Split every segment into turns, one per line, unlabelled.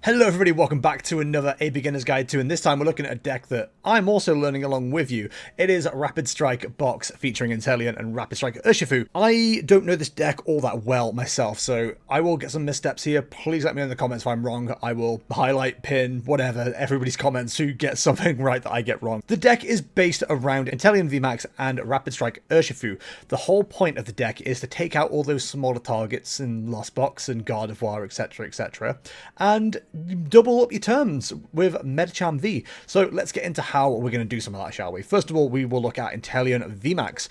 Hello everybody, welcome back to another A Beginner's Guide to, and this time we're looking at a deck that I'm also learning along with you. It is Rapid Strike Box featuring Inteleon and Rapid Strike Urshifu. I don't know this deck all that well myself, so I will get some missteps here. Please let me know in the comments if I'm wrong. I will highlight, pin, whatever, everybody's comments who gets something right that I get wrong. The deck is based around Inteleon VMAX and Rapid Strike Urshifu. The whole point of the deck is to take out all those smaller targets in Lost Box and Gardevoir, etc, etc, and double up your turns with Medicham V. So let's get into how we're going to do some of that, shall we? First of all, we will look at Inteleon VMAX.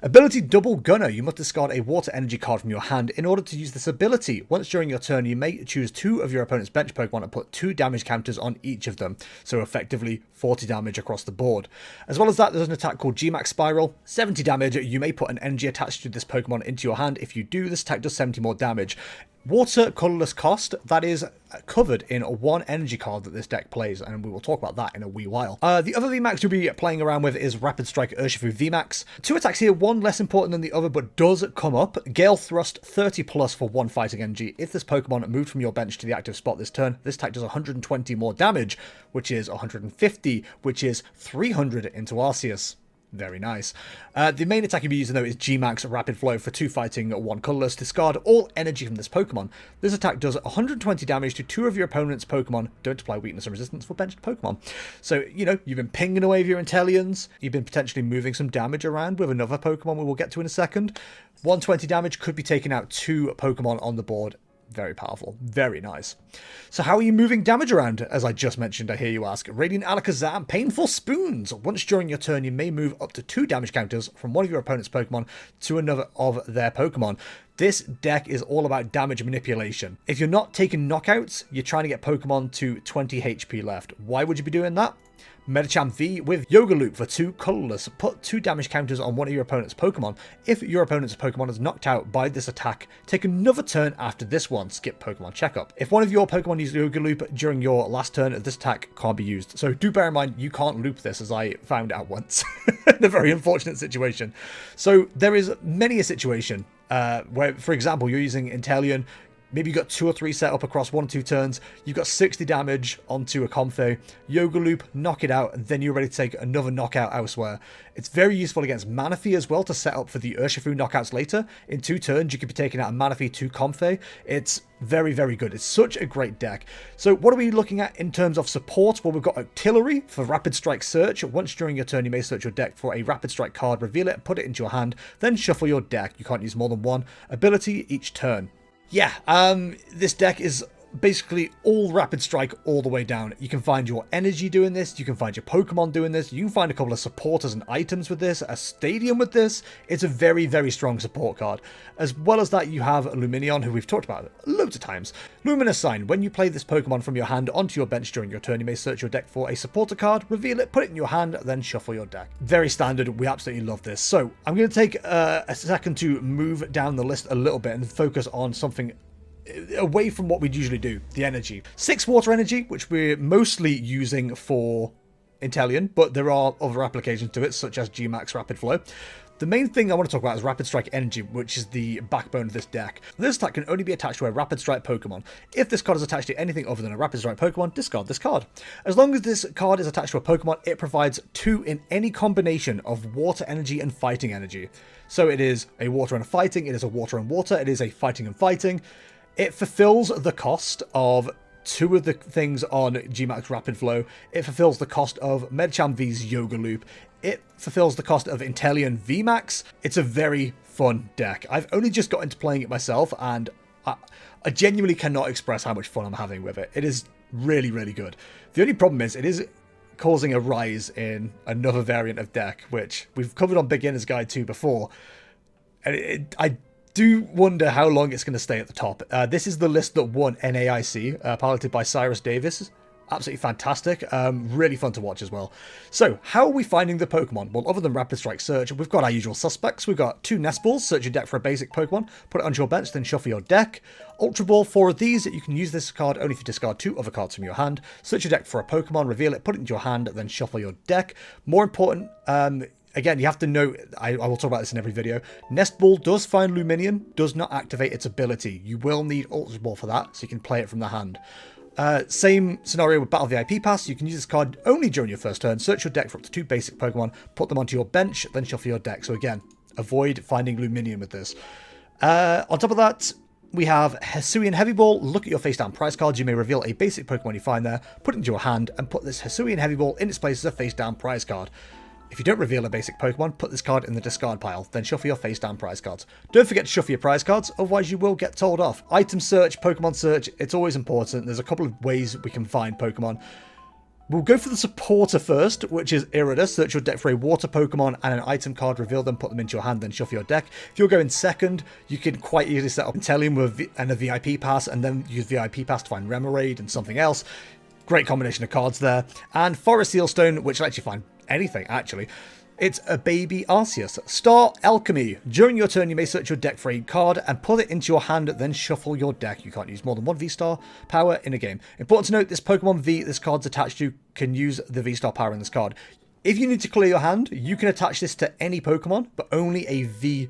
Ability Double Gunner. You must discard a water energy card from your hand in order to use this ability. Once during your turn, you may choose 2 of your opponent's bench Pokemon and put 2 damage counters on each of them. So effectively 40 damage across the board. As well as that, there's an attack called Gmax Spiral. 70 damage. You may put an energy attached to this Pokemon into your hand. If you do, this attack does 70 more damage. Water colorless cost, that is covered in 1 energy card that this deck plays, and we will talk about that in a wee while. The other VMAX you'll be playing around with is Rapid Strike Urshifu VMAX. 2 attacks here, one less important than the other, but does come up. Gale Thrust 30 plus for 1 fighting energy. If this Pokemon moved from your bench to the active spot this turn, this attack does 120 more damage, which is 150, which is 300 into Arceus. Very nice. The main attack you'll be using though is Gmax Rapid Flow for 2 fighting, 1 colorless. Discard all energy from this Pokemon. This attack does 120 damage to 2 of your opponent's Pokemon. Don't apply weakness or resistance for benched Pokemon. So, you know, you've been pinging away with your Inteleons. You've been potentially moving some damage around with another Pokemon we will get to in a second. 120 damage could be taking out 2 Pokemon on the board. Very powerful. Very nice. So how are you moving damage around? As I just mentioned, I hear you ask. Radiant Alakazam, Painful Spoons. Once during your turn, you may move up to 2 damage counters from one of your opponent's Pokemon to another of their Pokemon. This deck is all about damage manipulation. If you're not taking knockouts, you're trying to get Pokemon to 20 HP left. Why would you be doing that? Medicham V with Yoga Loop for 2 colorless. Put 2 damage counters on one of your opponent's Pokemon. If your opponent's Pokemon is knocked out by this attack, take another turn after this one. Skip Pokemon Checkup. If one of your Pokemon used Yoga Loop during your last turn, this attack can't be used. So do bear in mind, you can't loop this, as I found out once. In a very unfortunate situation. So there is many a situation where, for example, you're using Inteleon. Maybe you got 2 or 3 set up across 1 or 2 turns. You've got 60 damage onto a Comfey. Yoga Loop, knock it out, and then you're ready to take another knockout elsewhere. It's very useful against Manaphy as well to set up for the Urshifu knockouts later. In 2 turns, you could be taking out a Manaphy to Comfey. It's very, very good. It's such a great deck. So what are we looking at in terms of support? Well, we've got Artillery for Rapid Strike Search. Once during your turn, you may search your deck for a Rapid Strike card, reveal it, put it into your hand, then shuffle your deck. You can't use more than 1 ability each turn. Yeah, this deck is basically all Rapid Strike all the way down. You can find your energy doing this, you can find your Pokemon doing this, you can find a couple of supporters and items with this, a stadium with this. It's a very, very strong support card. As well as that, you have Lumineon, who we've talked about loads of times. Luminous Sign. When you play this Pokemon from your hand onto your bench during your turn, you may search your deck for a supporter card, reveal it, put it in your hand, then shuffle your deck. Very standard. We absolutely love this. So I'm going to take a second to move down the list a little bit and focus on something away from what we'd usually do, the energy. 6 water energy, which we're mostly using for Inteleon, but there are other applications to it, such as Gmax Rapid Flow. The main thing I want to talk about is Rapid Strike Energy, which is the backbone of this deck. This attack can only be attached to a Rapid Strike Pokemon. If this card is attached to anything other than a Rapid Strike Pokemon, discard this card. As long as this card is attached to a Pokemon, it provides 2 in any combination of water energy and fighting energy. So it is a water and a fighting, it is a water and water, it is a fighting and fighting. It fulfills the cost of 2 of the things on Gmax Rapid Flow. It fulfills the cost of Medicham V's Yoga Loop. It fulfills the cost of Inteleon VMAX. It's a very fun deck. I've only just got into playing it myself, and I genuinely cannot express how much fun I'm having with it. It is really, really good. The only problem is it is causing a rise in another variant of deck, which we've covered on Beginner's Guide 2 before. And I do wonder how long it's going to stay at the top. This is the list that won NAIC, piloted by Cyrus Davis. Absolutely fantastic. Really fun to watch as well. So, how are we finding the Pokemon? Well, other than Rapid Strike Search, we've got our usual suspects. We've got 2 Nest Balls. Search your deck for a basic Pokemon. Put it onto your bench, then shuffle your deck. Ultra Ball, 4 of these. You can use this card only if you discard 2 other cards from your hand. Search your deck for a Pokemon, reveal it, put it into your hand, then shuffle your deck. More important, again, you have to know, I will talk about this in every video, Nest Ball does find Lumineon, does not activate its ability. You will need Ultra Ball for that, so you can play it from the hand. Same scenario with Battle VIP Pass. You can use this card only during your first turn. Search your deck for up to 2 basic Pokemon, put them onto your bench, then shuffle your deck. So again, avoid finding Luminium with this. On top of that, we have Hisuian Heavy Ball. Look at your face down prize cards. You may reveal a basic Pokemon you find there, put it into your hand, and put this Hisuian Heavy Ball in its place as a face down prize card. If you don't reveal a basic Pokemon, put this card in the discard pile, then shuffle your face down prize cards. Don't forget to shuffle your prize cards, otherwise you will get told off. Item search, Pokemon search, it's always important. There's a couple of ways we can find Pokemon. We'll go for the supporter first, which is Irida. Search your deck for a water Pokemon and an item card, reveal them, put them into your hand, then shuffle your deck. If you're going second, you can quite easily set up Inteleon with a VIP pass, and then use VIP pass to find Remoraid and something else. Great combination of cards there. And Forest Sealstone, which lets you find anything, actually. It's a baby Arceus. Star Alchemy. During your turn, you may search your deck for a card and put it into your hand, then shuffle your deck. You can't use more than 1 V-Star power in a game. Important to note, this Pokemon V this card's attached to can use the V-Star power in this card. If you need to clear your hand, you can attach this to any Pokemon, but only a V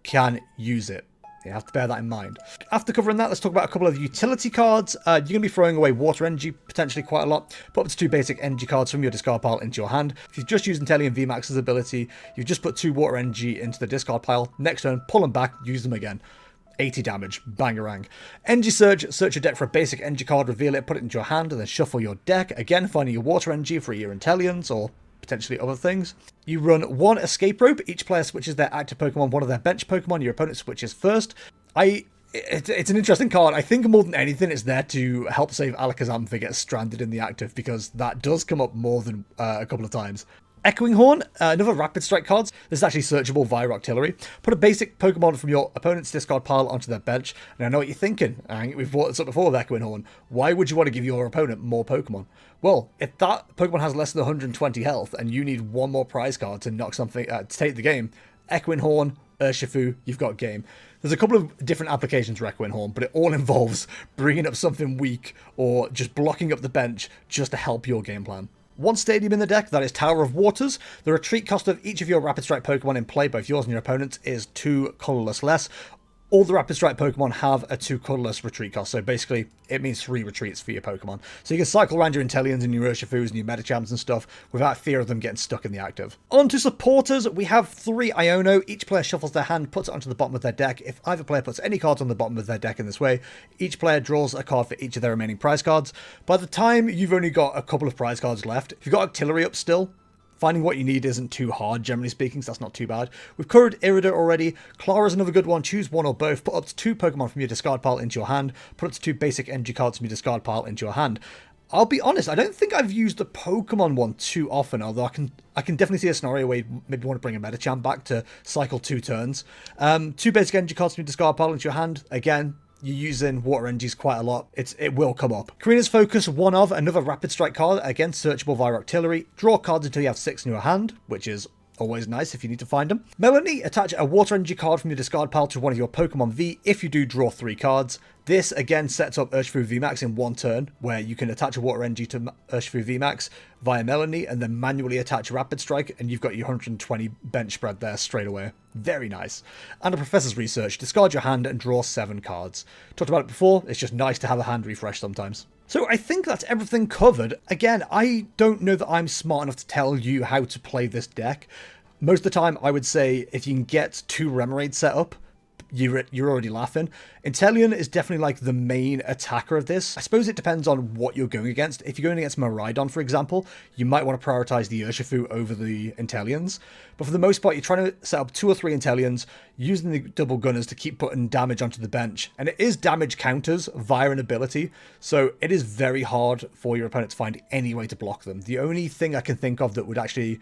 can use it. You have to bear that in mind. After covering that, let's talk about a couple of utility cards. You're going to be throwing away water energy potentially quite a lot. Put up to 2 basic energy cards from your discard pile into your hand. If you've just used Inteleon VMAX's ability, you've just put 2 water energy into the discard pile. Next turn, pull them back, use them again. 80 damage, bangarang. Energy Surge, search your deck for a basic energy card, reveal it, put it into your hand, and then shuffle your deck. Again, finding your water energy for your Inteleons or potentially other things. You run 1 escape rope. Each player switches their active Pokemon, one of their bench Pokemon. Your opponent switches first. It's an interesting card. I think more than anything, it's there to help save Alakazam if they get stranded in the active, because that does come up more than a couple of times. Echoing Horn, another Rapid Strike card. This is actually searchable via Octillery. Put a basic Pokemon from your opponent's discard pile onto their bench. And I know what you're thinking. We've brought this up before with Echoing Horn. Why would you want to give your opponent more Pokemon? Well, if that Pokemon has less than 120 health and you need 1 more prize card to knock something to take the game, Echoing Horn, Urshifu, you've got game. There's a couple of different applications for Echoing Horn, but it all involves bringing up something weak or just blocking up the bench just to help your game plan. 1 stadium in the deck, that is Tower of Waters. The retreat cost of each of your Rapid Strike Pokemon in play, both yours and your opponent's, is 2 colorless less. All the Rapid Strike Pokemon have a 2 colorless retreat cost, so basically it means 3 retreats for your Pokemon. So you can cycle around your Inteleons and your Urshifus and your Medichams and stuff without fear of them getting stuck in the active. On to supporters, we have 3 Iono. Each player shuffles their hand, puts it onto the bottom of their deck. If either player puts any cards on the bottom of their deck in this way, each player draws a card for each of their remaining prize cards. By the time you've only got a couple of prize cards left, if you've got Octillery up still, finding what you need isn't too hard, generally speaking, so that's not too bad. We've covered Irida already. Clara's another good one. Choose 1 or both. Put up to 2 Pokemon from your discard pile into your hand. Put up to 2 basic energy cards from your discard pile into your hand. I'll be honest, I don't think I've used the Pokemon one too often, although I can definitely see a scenario where you maybe want to bring a Medicham back to cycle 2 turns. 2 basic energy cards from your discard pile into your hand. Again, you're using water energies quite a lot. It will come up. Karina's Focus, 1 of, another Rapid Strike card, again searchable via Octillery. Draw cards until you have 6 in your hand, which is always nice if you need to find them. Melanie, attach a water energy card from your discard pile to one of your Pokemon V. If you do, draw 3 cards. This again sets up Urshifu VMAX in 1 turn, where you can attach a water energy to Urshifu VMAX via Melanie and then manually attach Rapid Strike, and you've got your 120 bench spread there straight away. Very nice. And a Professor's Research, discard your hand and draw 7 cards. Talked about it before, it's just nice to have a hand refresh sometimes. So I think that's everything covered. Again, I don't know that I'm smart enough to tell you how to play this deck. Most of the time, I would say if you can get 2 Remoraid set up, you're already laughing. Inteleon is definitely like the main attacker of this. I suppose it depends on what you're going against. If you're going against Miraidon, for example, you might want to prioritize the Urshifu over the Inteleons. But for the most part, you're trying to set up 2 or 3 Inteleons, using the double gunners to keep putting damage onto the bench. And it is damage counters via an ability, so it is very hard for your opponent to find any way to block them. The only thing I can think of that would actually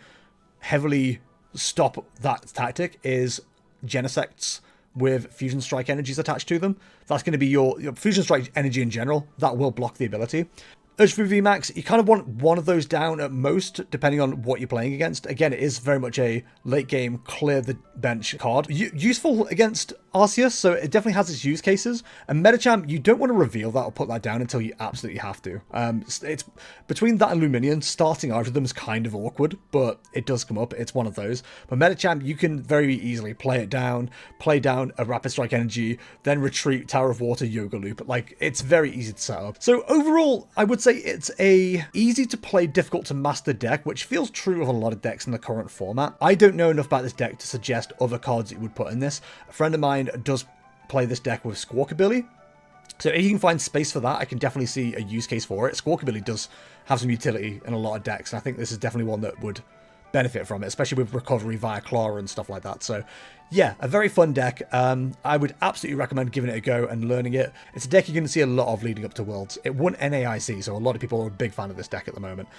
heavily stop that tactic is Genesects with Fusion Strike energies attached to them. That's going to be your Fusion Strike energy in general. That will block the ability. Urshifu VMAX, you kind of want one of those down at most, depending on what you're playing against. Again, it is very much a late game, clear the bench card. Useful against Arceus, so it definitely has its use cases. And Medicham, you don't want to reveal that or put that down until you absolutely have to. It's between that and Luminion, starting either of them is kind of awkward, but it does come up. It's one of those. But Medicham, you can very easily play it down, play down a Rapid Strike Energy, then retreat, Tower of Water, Yoga Loop. Like, it's very easy to set up. So overall, I would say it's a easy to play, difficult to master deck, which feels true of a lot of decks in the current format. I don't know enough about this deck to suggest other cards that you would put in this. A friend of mine does play this deck with Squawkabilly, so if you can find space for that, I can definitely see a use case for it. Squawkabilly does have some utility in a lot of decks, and I think this is definitely one that would benefit from it, especially with recovery via Clara and stuff like that. So yeah, a very fun deck. I would absolutely recommend giving it a go and learning it. It's a deck you're going to see a lot of leading up to Worlds. It won NAIC, so a lot of people are a big fan of this deck at the moment.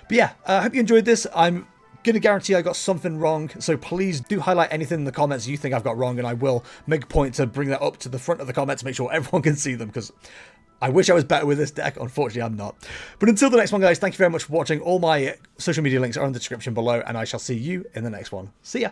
But yeah, I hope you enjoyed this. I'm going to guarantee I got something wrong, so please do highlight anything in the comments you think I've got wrong, and I will make a point to bring that up to the front of the comments to make sure everyone can see them, because I wish I was better with this deck. Unfortunately, I'm not. But until the next one, guys, thank you very much for watching. All my social media links are in the description below, and I shall see you in the next one. See ya!